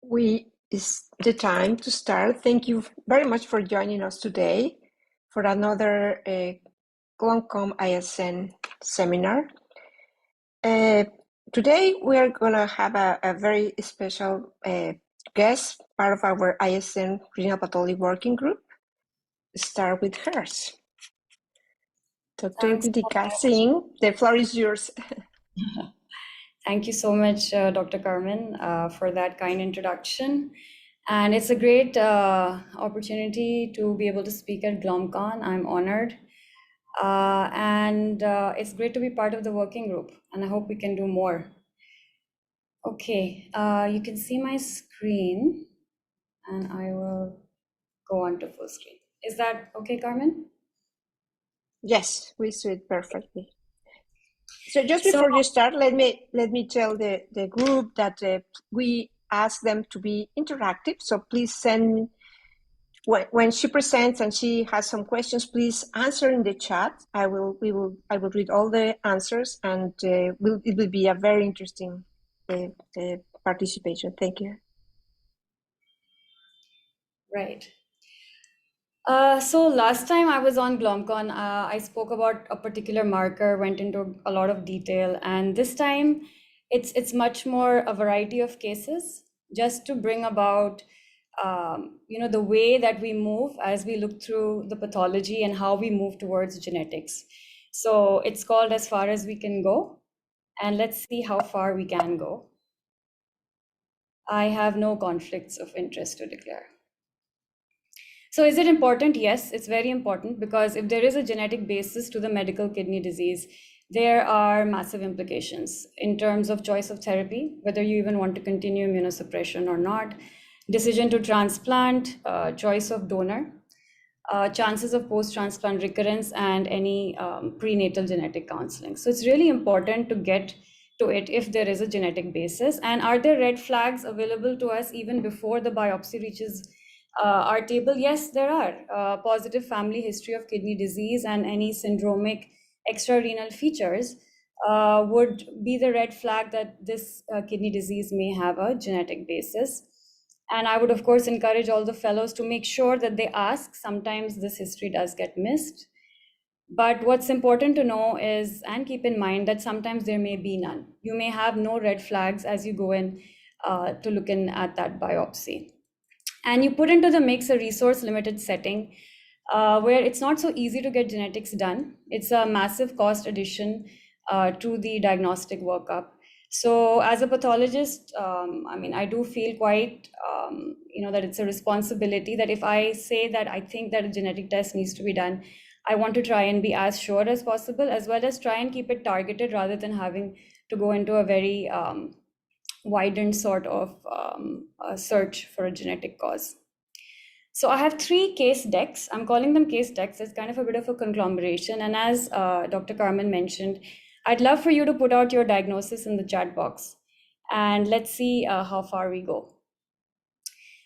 It's the time to start. Thank you very much for joining us today for another GLOMCOM ISN seminar. Today we are going to have a very special guest, part of our ISN Renal Pathology Working Group. Start with hers. Dr. Thanks so Geetika much. Singh, the floor is yours. Thank you so much, Dr. Carmen, for that kind introduction. And it's a great opportunity to be able to speak at GLOMCON. I'm honored. And it's great to be part of the working group, and I hope we can do more. Okay, you can see my screen, and I will go on to full screen. Is that okay, Carmen? Yes, we see it perfectly. So just So, before you start, let me tell the group that we ask them to be interactive. So please send when she presents and she has some questions, please answer in the chat. I will read all the answers, and it will be a very interesting participation. Thank you. right. So last time I was on GLOMCON, I spoke about a particular marker, went into a lot of detail, and this time it's much more a variety of cases, just to bring about the way that we move as we look through the pathology and how we move towards genetics. So it's called As Far As We Can Go, and let's see how far we can go. I have no conflicts of interest to declare. So is it important? Yes, it's very important, because if there is a genetic basis to the medical kidney disease, there are massive implications in terms of choice of therapy, whether you even want to continue immunosuppression or not, decision to transplant, choice of donor, chances of post-transplant recurrence, and any prenatal genetic counseling. So it's really important to get to it if there is a genetic basis. And are there red flags available to us even before the biopsy reaches our table? Yes, there are. Positive family history of kidney disease and any syndromic extrarenal features would be the red flag that this kidney disease may have a genetic basis. And I would, of course, encourage all the fellows to make sure that they ask. Sometimes this history does get missed. But what's important to know is, and keep in mind, that sometimes there may be none. You may have no red flags as you go in to look in at that biopsy. And you put into the mix a resource limited setting where it's not so easy to get genetics done. It's a massive cost addition to the diagnostic workup. So as a pathologist, I do feel quite, that it's a responsibility that if I say that I think that a genetic test needs to be done, I want to try and be as sure as possible, as well as try and keep it targeted rather than having to go into a very widened sort of search for a genetic cause. So I have 3 case decks. I'm calling them case decks. It's kind of a bit of a conglomeration. And as Dr. Carmen mentioned, I'd love for you to put out your diagnosis in the chat box, and let's see how far we go.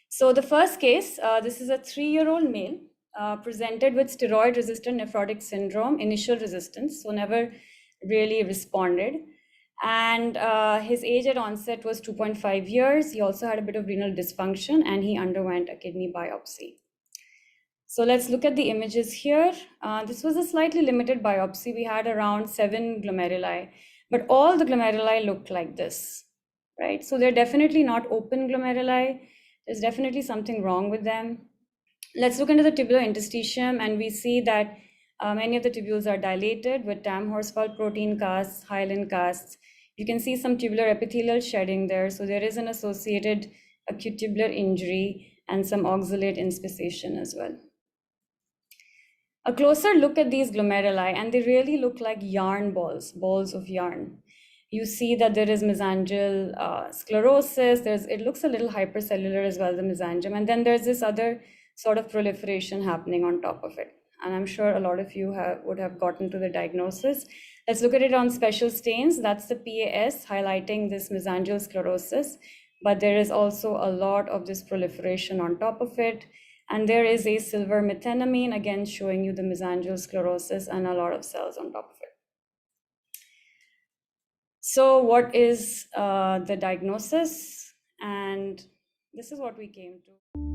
So the first case, this is a 3-year-old male presented with steroid-resistant nephrotic syndrome, initial resistance, so never really responded. And his age at onset was 2.5 years. He also had a bit of renal dysfunction, and he underwent a kidney biopsy. So let's look at the images here. This was a slightly limited biopsy. We had around 7 glomeruli, but all the glomeruli looked like this, right? So they're definitely not open glomeruli. There's definitely something wrong with them. Let's look into the tubular interstitium, and we see that many of the tubules are dilated with TAM horsefall protein casts, hyaline casts. You can see some tubular epithelial shedding there. So there is an associated acute tubular injury and some oxalate inspission as well. A closer look at these glomeruli, and they really look like yarn balls of yarn. You see that there is mesangial sclerosis. It looks a little hypercellular as well, the mesangium. And then there's this other sort of proliferation happening on top of it. And I'm sure a lot of you would have gotten to the diagnosis. Let's look at it on special stains. That's the PAS highlighting this mesangial sclerosis. But there is also a lot of this proliferation on top of it. And there is a silver methenamine, again showing you the mesangial sclerosis and a lot of cells on top of it. So what is the diagnosis? And this is what we came to.